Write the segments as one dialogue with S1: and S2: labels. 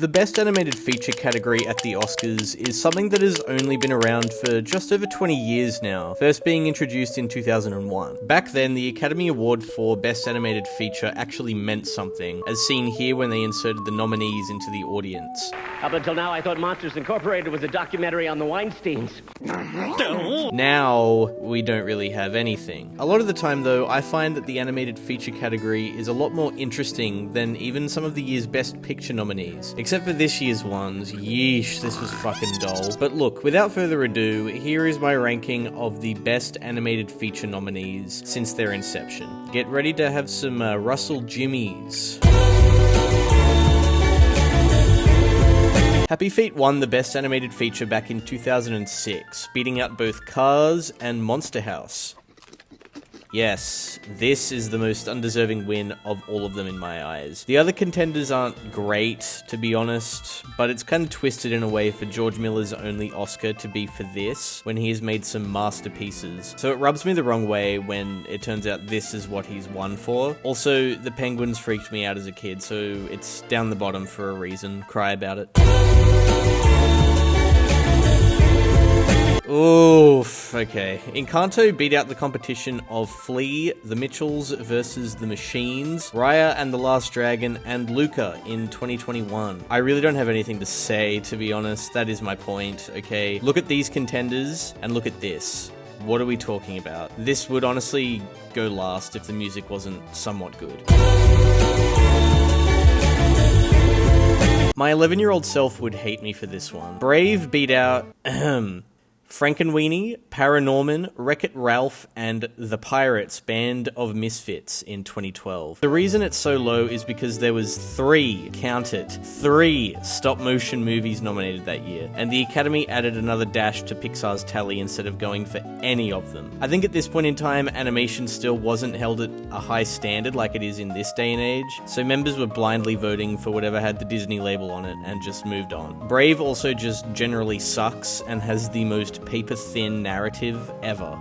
S1: The Best Animated Feature category at the Oscars is something that has only been around for just over 20 years now, first being introduced in 2001. Back then, the Academy Award for Best Animated Feature actually meant something, as seen here when they inserted the nominees into the audience.
S2: Up until now, I thought Monsters Incorporated was a documentary on the Weinsteins.
S1: Now, we don't really have anything. A lot of the time, though, I find that the Animated Feature category is a lot more interesting than even some of the year's Best Picture nominees. Except for this year's ones. Yeesh, this was fucking dull. But look, without further ado, here is my ranking of the Best Animated Feature nominees since their inception. Get ready to have some Russell Jimmies. Happy Feet won the Best Animated Feature back in 2006, beating out both Cars and Monster House. Yes, this is the most undeserving win of all of them in my eyes. The other contenders aren't great, to be honest, but it's kind of twisted in a way for George Miller's only Oscar to be for this, when he has made some masterpieces. So it rubs me the wrong way when it turns out this is what he's won for. Also, the Penguins freaked me out as a kid, so it's down the bottom for a reason. Cry about it. Oof, okay. Encanto beat out the competition of Flea, The Mitchells vs. The Machines, Raya and the Last Dragon, and Luca in 2021. I really don't have anything to say, to be honest. That is my point, okay? Look at these contenders, and look at this. What are we talking about? This would honestly go last if the music wasn't somewhat good. My 11-year-old self would hate me for this one. Brave beat out, Frankenweenie, Paranorman, Wreck-It Ralph, and The Pirates Band of Misfits in 2012. The reason it's so low is because there was 3, count it, 3 stop-motion movies nominated that year, and the Academy added another dash to Pixar's tally instead of going for any of them. I think at this point in time, animation still wasn't held at a high standard like it is in this day and age, so members were blindly voting for whatever had the Disney label on it and just moved on. Brave also just generally sucks and has the most paper-thin narrative ever.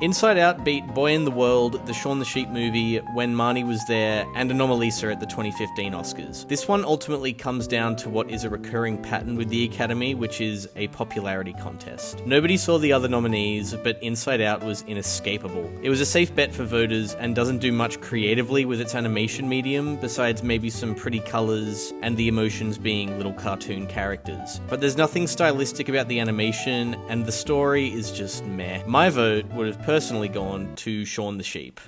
S1: Inside Out beat Boy in the World, the Shaun the Sheep movie, When Marnie Was There, and Anomalisa at the 2015 Oscars. This one ultimately comes down to what is a recurring pattern with the Academy, which is a popularity contest. Nobody saw the other nominees, but Inside Out was inescapable. It was a safe bet for voters and doesn't do much creatively with its animation medium, besides maybe some pretty colors and the emotions being little cartoon characters. But there's nothing stylistic about the animation, and the story is just meh. My vote would have personally gone to Shaun the Sheep.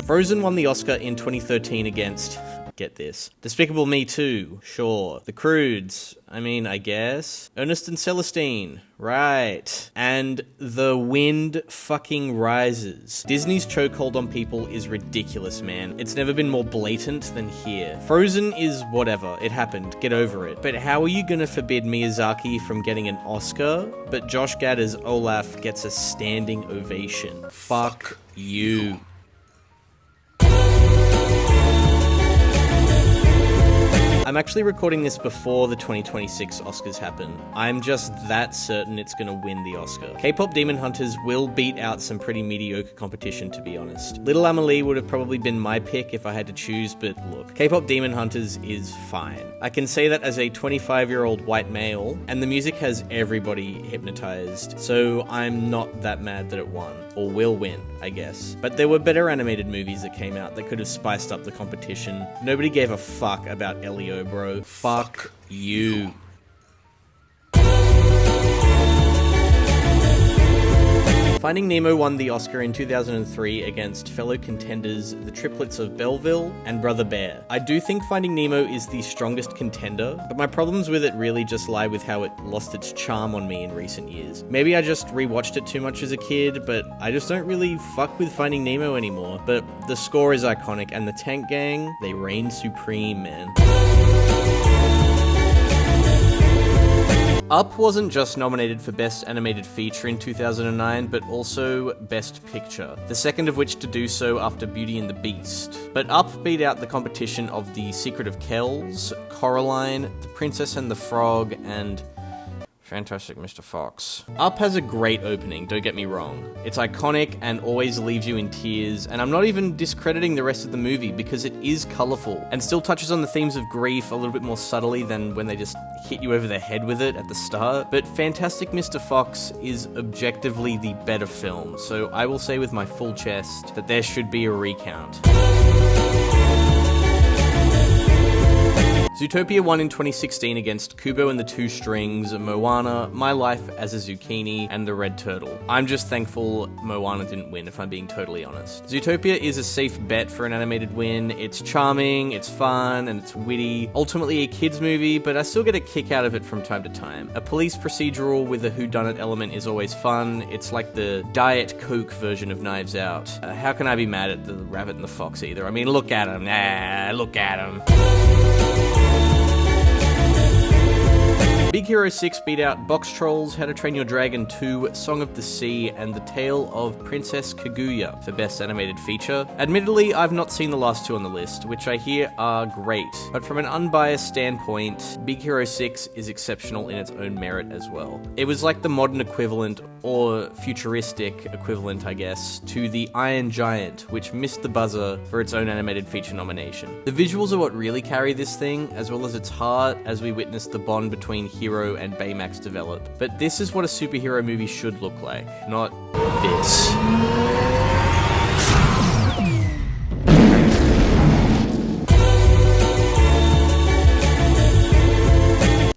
S1: Frozen won the Oscar in 2013 against, get this, Despicable Me 2, sure, The Croods, I guess, Ernest and Celestine, right, and The Wind Fucking Rises. Disney's chokehold on people is ridiculous, man. It's never been more blatant than here. Frozen is whatever, it happened, get over it. But how are you gonna forbid Miyazaki from getting an Oscar, but Josh Gad as Olaf gets a standing ovation? Fuck you. I'm actually recording this before the 2026 Oscars happen. I'm just that certain it's gonna win the Oscar. K-pop Demon Hunters will beat out some pretty mediocre competition, to be honest. Little Amelie would have probably been my pick if I had to choose, but look, K-pop Demon Hunters is fine. I can say that as a 25-year-old white male, and the music has everybody hypnotized, so I'm not that mad that it won. Or will win, I guess. But there were better animated movies that came out that could have spiced up the competition. Nobody gave a fuck about Elio, bro. Fuck you. Finding Nemo won the Oscar in 2003 against fellow contenders The Triplets of Belleville and Brother Bear. I do think Finding Nemo is the strongest contender, but my problems with it really just lie with how it lost its charm on me in recent years. Maybe I just rewatched it too much as a kid, but I just don't really fuck with Finding Nemo anymore. But the score is iconic, and the Tank Gang, they reign supreme, man. Up wasn't just nominated for Best Animated Feature in 2009, but also Best Picture, the second of which to do so after Beauty and the Beast. But Up beat out the competition of The Secret of Kells, Coraline, The Princess and the Frog, and Fantastic Mr. Fox. Up has a great opening, don't get me wrong. It's iconic and always leaves you in tears, and I'm not even discrediting the rest of the movie because it is colourful and still touches on the themes of grief a little bit more subtly than when they just hit you over the head with it at the start. But Fantastic Mr. Fox is objectively the better film, so I will say with my full chest that there should be a recount. Zootopia won in 2016 against Kubo and the Two Strings, Moana, My Life as a Zucchini, and The Red Turtle. I'm just thankful Moana didn't win, if I'm being totally honest. Zootopia is a safe bet for an animated win. It's charming, it's fun, and it's witty. Ultimately a kid's movie, but I still get a kick out of it from time to time. A police procedural with a whodunit element is always fun. It's like the Diet Coke version of Knives Out. How can I be mad at the rabbit and the fox either? I mean, look at him. Look at him. Big Hero 6 beat out Box Trolls, How to Train Your Dragon 2, Song of the Sea, and The Tale of Princess Kaguya for Best Animated Feature. Admittedly, I've not seen the last two on the list, which I hear are great, but from an unbiased standpoint, Big Hero 6 is exceptional in its own merit as well. It was like the modern equivalent, or futuristic equivalent, I guess, to the Iron Giant, which missed the buzzer for its own animated feature nomination. The visuals are what really carry this thing, as well as its heart, as we witness the bond between Hero and Baymax develop. But this is what a superhero movie should look like, not this.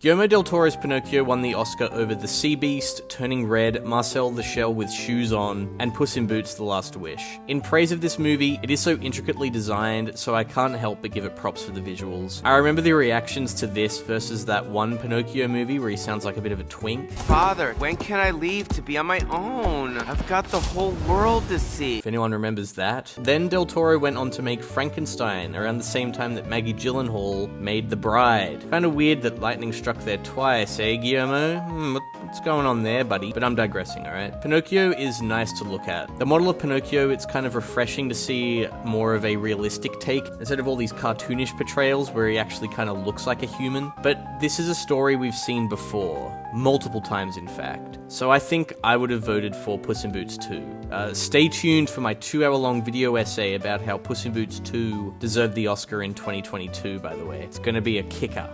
S1: Guillermo del Toro's Pinocchio won the Oscar over The Sea Beast, Turning Red, Marcel the Shell with Shoes On, and Puss in Boots: The Last Wish. In praise of this movie, it is so intricately designed, so I can't help but give it props for the visuals. I remember the reactions to this versus that one Pinocchio movie where he sounds like a bit of a twink.
S3: Father, when can I leave to be on my own? I've got the whole world to see.
S1: If anyone remembers that. Then Del Toro went on to make Frankenstein around the same time that Maggie Gyllenhaal made The Bride. Kinda weird that lightning struck there twice, eh, Guillermo? What's going on there, buddy? But I'm digressing, alright? Pinocchio is nice to look at. The model of Pinocchio, it's kind of refreshing to see more of a realistic take, instead of all these cartoonish portrayals where he actually kind of looks like a human. But this is a story we've seen before. Multiple times, in fact. So I think I would have voted for Puss in Boots 2. Stay tuned for my 2-hour-long video essay about how Puss in Boots 2 deserved the Oscar in 2022, by the way. It's gonna be a kicker.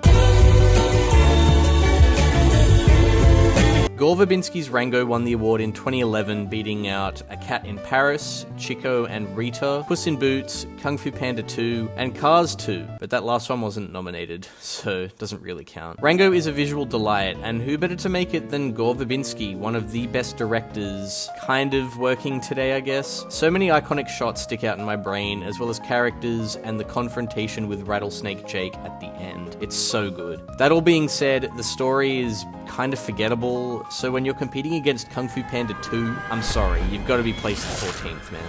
S1: Gore Verbinski's Rango won the award in 2011, beating out A Cat in Paris, Chico and Rita, Puss in Boots, Kung Fu Panda 2, and Cars 2, but that last one wasn't nominated, so it doesn't really count. Rango is a visual delight, and who better to make it than Gore Verbinski, one of the best directors, kind of working today, I guess. So many iconic shots stick out in my brain, as well as characters and the confrontation with Rattlesnake Jake at the end. It's so good. That all being said, the story is kind of forgettable, so when you're competing against Kung Fu Panda 2, I'm sorry, you've got to be placed 14th, man.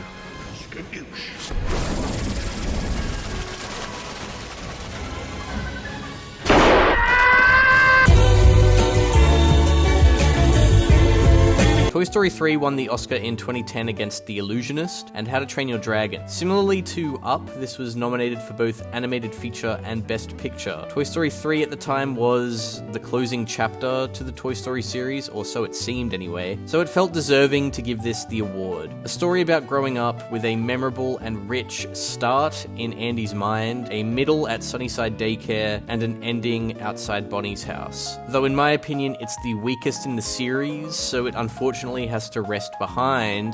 S1: Toy Story 3 won the Oscar in 2010 against The Illusionist and How to Train Your Dragon. Similarly to Up, this was nominated for both Animated Feature and Best Picture. Toy Story 3 at the time was the closing chapter to the Toy Story series, or so it seemed anyway, so it felt deserving to give this the award. A story about growing up with a memorable and rich start in Andy's mind, a middle at Sunnyside Daycare, and an ending outside Bonnie's house. Though in my opinion, it's the weakest in the series, so it unfortunately has to rest behind.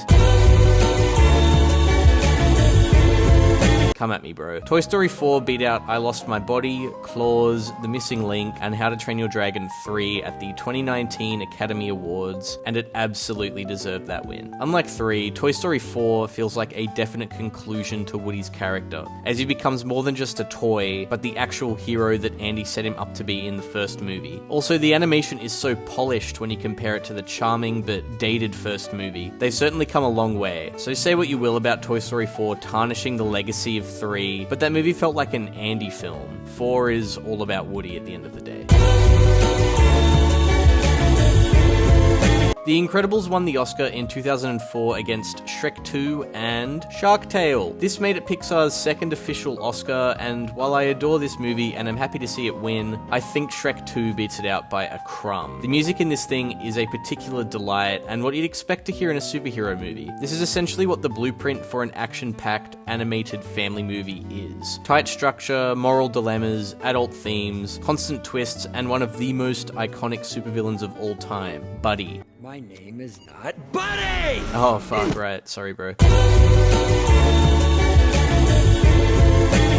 S1: Come at me, bro. Toy Story 4 beat out I Lost My Body, Claws, The Missing Link, and How to Train Your Dragon 3 at the 2019 Academy Awards, and it absolutely deserved that win. Unlike 3, Toy Story 4 feels like a definite conclusion to Woody's character, as he becomes more than just a toy, but the actual hero that Andy set him up to be in the first movie. Also, the animation is so polished when you compare it to the charming but dated first movie. They've certainly come a long way, so say what you will about Toy Story 4 tarnishing the legacy of 3, but that movie felt like an Andy film. 4 is all about Woody at the end of the day. The Incredibles won the Oscar in 2004 against Shrek 2 and Shark Tale. This made it Pixar's second official Oscar, and while I adore this movie and I'm happy to see it win, I think Shrek 2 beats it out by a crumb. The music in this thing is a particular delight, and what you'd expect to hear in a superhero movie. This is essentially what the blueprint for an action-packed, animated family movie is. Tight structure, moral dilemmas, adult themes, constant twists, and one of the most iconic supervillains of all time, Buddy.
S4: My name is not Buddy!
S1: Oh, fuck, right. Sorry, bro.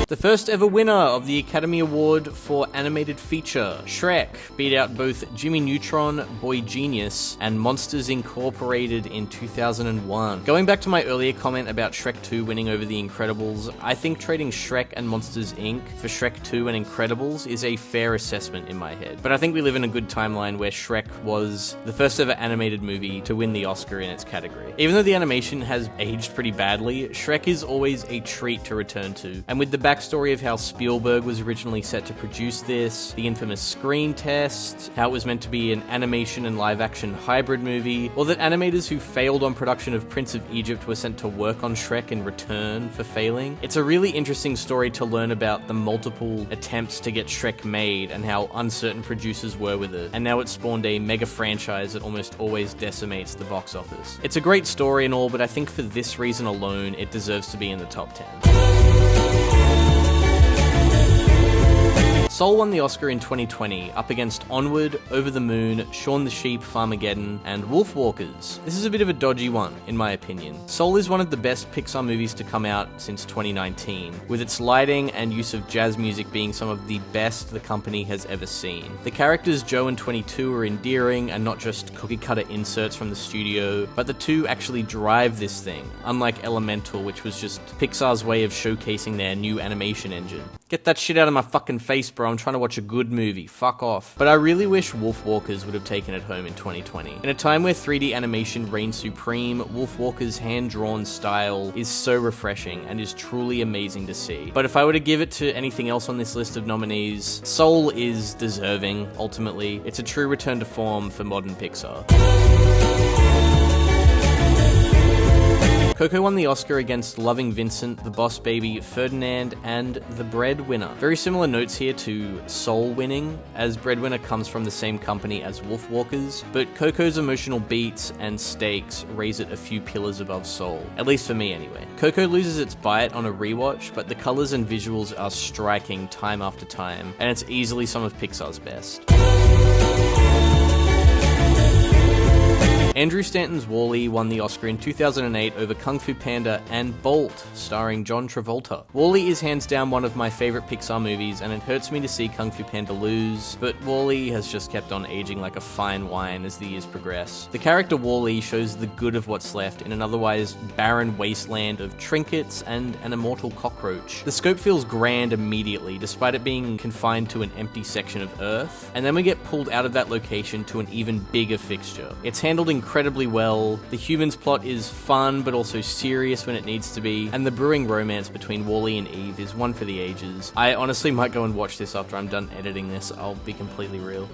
S1: The first ever winner of the Academy Award for Animated Feature, Shrek, beat out both Jimmy Neutron, Boy Genius, and Monsters Incorporated in 2001. Going back to my earlier comment about Shrek 2 winning over The Incredibles, I think trading Shrek and Monsters Inc. for Shrek 2 and Incredibles is a fair assessment in my head. But I think we live in a good timeline where Shrek was the first ever animated movie to win the Oscar in its category. Even though the animation has aged pretty badly, Shrek is always a treat to return to. And with the backstory of how Spielberg was originally set to produce this, the infamous screen test, how it was meant to be an animation and live-action hybrid movie, or that animators who failed on production of Prince of Egypt were sent to work on Shrek in return for failing. It's a really interesting story to learn about the multiple attempts to get Shrek made and how uncertain producers were with it, and now it's spawned a mega franchise that almost always decimates the box office. It's a great story and all, but I think for this reason alone, it deserves to be in the top 10. Soul won the Oscar in 2020, up against Onward, Over the Moon, Shaun the Sheep, Farmageddon, and Wolfwalkers. This is a bit of a dodgy one, in my opinion. Soul is one of the best Pixar movies to come out since 2019, with its lighting and use of jazz music being some of the best the company has ever seen. The characters Joe and 22 are endearing and not just cookie-cutter inserts from the studio, but the two actually drive this thing, unlike Elemental, which was just Pixar's way of showcasing their new animation engine. Get that shit out of my fucking face, bro. I'm trying to watch a good movie. Fuck off. But I really wish Wolfwalkers would have taken it home in 2020. In a time where 3D animation reigns supreme, Wolfwalkers' hand-drawn style is so refreshing and is truly amazing to see. But if I were to give it to anything else on this list of nominees, Soul is deserving, ultimately. It's a true return to form for modern Pixar. Coco won the Oscar against Loving Vincent, The Boss Baby, Ferdinand, and The Breadwinner. Very similar notes here to Soul winning, as Breadwinner comes from the same company as Wolfwalkers, but Coco's emotional beats and stakes raise it a few pillars above Soul, at least for me anyway. Coco loses its bite on a rewatch, but the colors and visuals are striking time after time, and it's easily some of Pixar's best. Andrew Stanton's WALL-E won the Oscar in 2008 over Kung Fu Panda and Bolt, starring John Travolta. WALL-E is hands down one of my favorite Pixar movies, and it hurts me to see Kung Fu Panda lose, but WALL-E has just kept on aging like a fine wine as the years progress. The character WALL-E shows the good of what's left in an otherwise barren wasteland of trinkets and an immortal cockroach. The scope feels grand immediately, despite it being confined to an empty section of Earth, and then we get pulled out of that location to an even bigger fixture. It's handled incredibly well, the humans plot is fun but also serious when it needs to be, and the brewing romance between Wall-E and Eve is one for the ages. I honestly might go and watch this after I'm done editing this, I'll be completely real.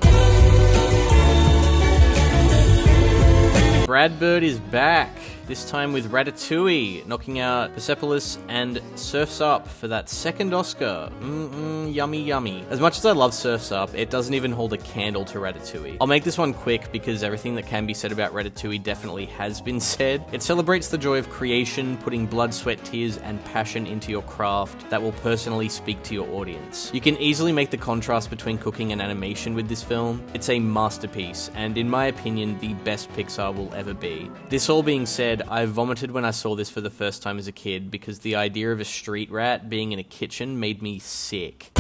S1: Brad Bird is back, this time with Ratatouille, knocking out Persepolis and Surf's Up for that second Oscar. Yummy yummy. As much as I love Surf's Up, it doesn't even hold a candle to Ratatouille. I'll make this one quick because everything that can be said about Ratatouille definitely has been said. It celebrates the joy of creation, putting blood, sweat, tears, and passion into your craft that will personally speak to your audience. You can easily make the contrast between cooking and animation with this film. It's a masterpiece, and in my opinion, the best Pixar will ever be. This all being said, I vomited when I saw this for the first time as a kid because the idea of a street rat being in a kitchen made me sick.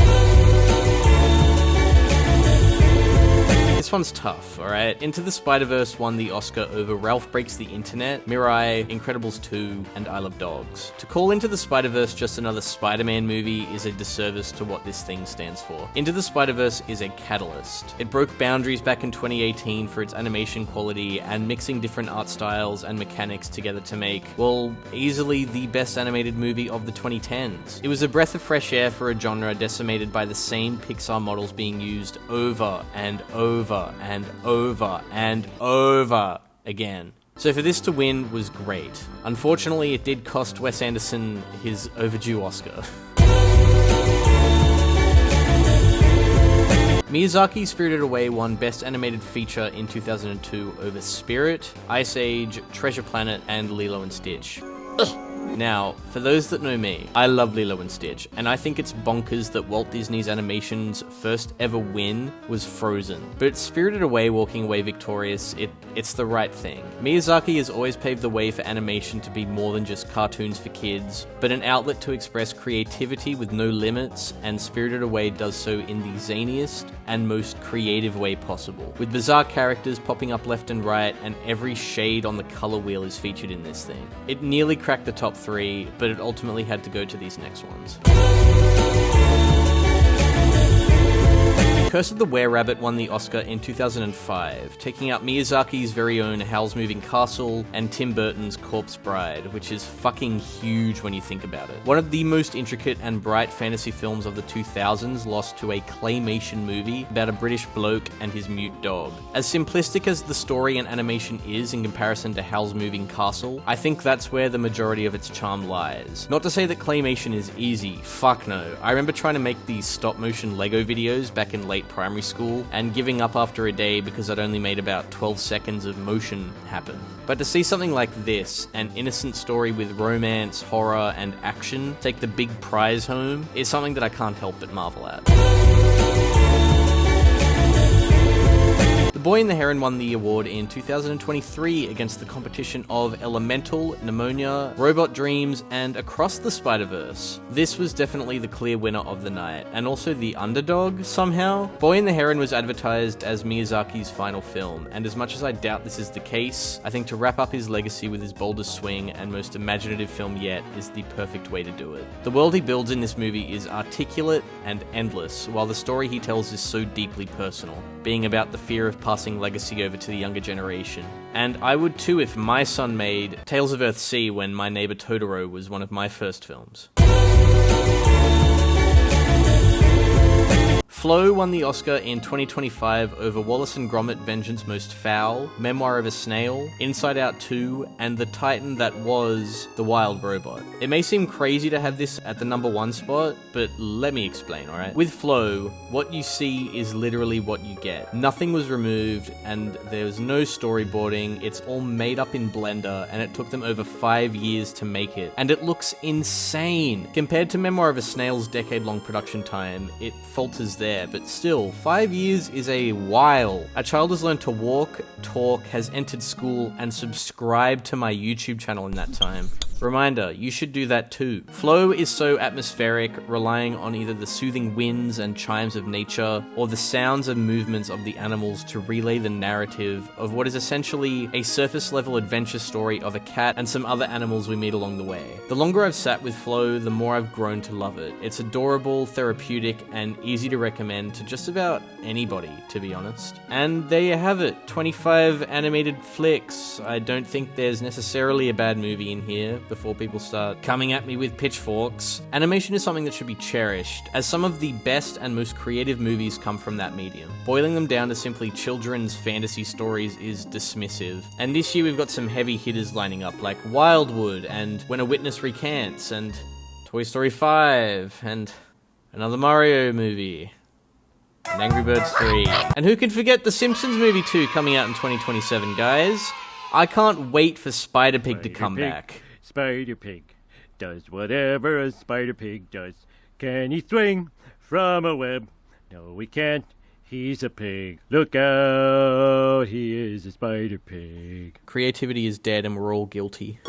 S1: This one's tough, alright? Into the Spider-Verse won the Oscar over Ralph Breaks the Internet, Mirai, Incredibles 2, and I Love Dogs. To call Into the Spider-Verse just another Spider-Man movie is a disservice to what this thing stands for. Into the Spider-Verse is a catalyst. It broke boundaries back in 2018 for its animation quality and mixing different art styles and mechanics together to make, well, easily the best animated movie of the 2010s. It was a breath of fresh air for a genre decimated by the same Pixar models being used over and over and over and over again. So for this to win was great. Unfortunately, it did cost Wes Anderson his overdue Oscar. Miyazaki's Spirited Away won Best Animated Feature in 2002 over Spirit, Ice Age, Treasure Planet, and Lilo and Stitch. Now, for those that know me, I love Lilo and Stitch, and I think it's bonkers that Walt Disney's animation's first ever win was Frozen. But Spirited Away walking away victorious, it's the right thing. Miyazaki has always paved the way for animation to be more than just cartoons for kids, but an outlet to express creativity with no limits, and Spirited Away does so in the zaniest and most creative way possible. With bizarre characters popping up left and right, and every shade on the color wheel is featured in this thing. It nearly cracked the top 3, but it ultimately had to go to these next ones. Curse of the Were-Rabbit won the Oscar in 2005, taking out Miyazaki's very own Howl's Moving Castle and Tim Burton's Corpse Bride, which is fucking huge when you think about it. One of the most intricate and bright fantasy films of the 2000s lost to a claymation movie about a British bloke and his mute dog. As simplistic as the story and animation is in comparison to Howl's Moving Castle, I think that's where the majority of its charm lies. Not to say that claymation is easy, fuck no. I remember trying to make these stop-motion Lego videos back in late primary school and giving up after a day because I'd only made about 12 seconds of motion happen. But to see something like this, an innocent story with romance, horror, and action take the big prize home, is something that I can't help but marvel at. The Boy and the Heron won the award in 2023 against the competition of Elemental, Pneumonia, Robot Dreams, and Across the Spider-Verse. This was definitely the clear winner of the night, and also the underdog, somehow. Boy and the Heron was advertised as Miyazaki's final film, and as much as I doubt this is the case, I think to wrap up his legacy with his boldest swing and most imaginative film yet is the perfect way to do it. The world he builds in this movie is articulate and endless, while the story he tells is so deeply personal, being about the fear of passing legacy over to the younger generation. And I would too if my son made Tales of Earthsea when My Neighbor Totoro was one of my first films. Flow won the Oscar in 2025 over Wallace & Gromit: Vengeance Most Foul, Memoir of a Snail, Inside Out 2, and The Titan That Was The Wild Robot. It may seem crazy to have this at the number 1 spot, but let me explain, alright? With Flow, what you see is literally what you get. Nothing was removed, and there's no storyboarding, it's all made up in Blender, and it took them over 5 years to make it. And it looks insane! Compared to Memoir of a Snail's decade-long production time, it falters there. But still, 5 years is a while. A child has learned to walk, talk, has entered school, and subscribed to my YouTube channel in that time. Reminder, you should do that too. Flow is so atmospheric, relying on either the soothing winds and chimes of nature, or the sounds and movements of the animals to relay the narrative of what is essentially a surface-level adventure story of a cat and some other animals we meet along the way. The longer I've sat with Flow, the more I've grown to love it. It's adorable, therapeutic, and easy to recommend to just about anybody, to be honest. And there you have it, 25 animated flicks. I don't think there's necessarily a bad movie in here before people start coming at me with pitchforks. Animation is something that should be cherished, as some of the best and most creative movies come from that medium. Boiling them down to simply children's fantasy stories is dismissive. And this year we've got some heavy hitters lining up, like Wildwood, and When a Witness Recants, and Toy Story 5, and another Mario movie, and Angry Birds 3. And who can forget the Simpsons movie 2 coming out in 2027, guys? I can't wait for Spider-Pig to come back.
S5: Spider-Pig does whatever a Spider-Pig does. Can he swing from a web? No, he can't. He's a pig. Look out, he is a Spider-Pig.
S1: Creativity is dead and we're all guilty.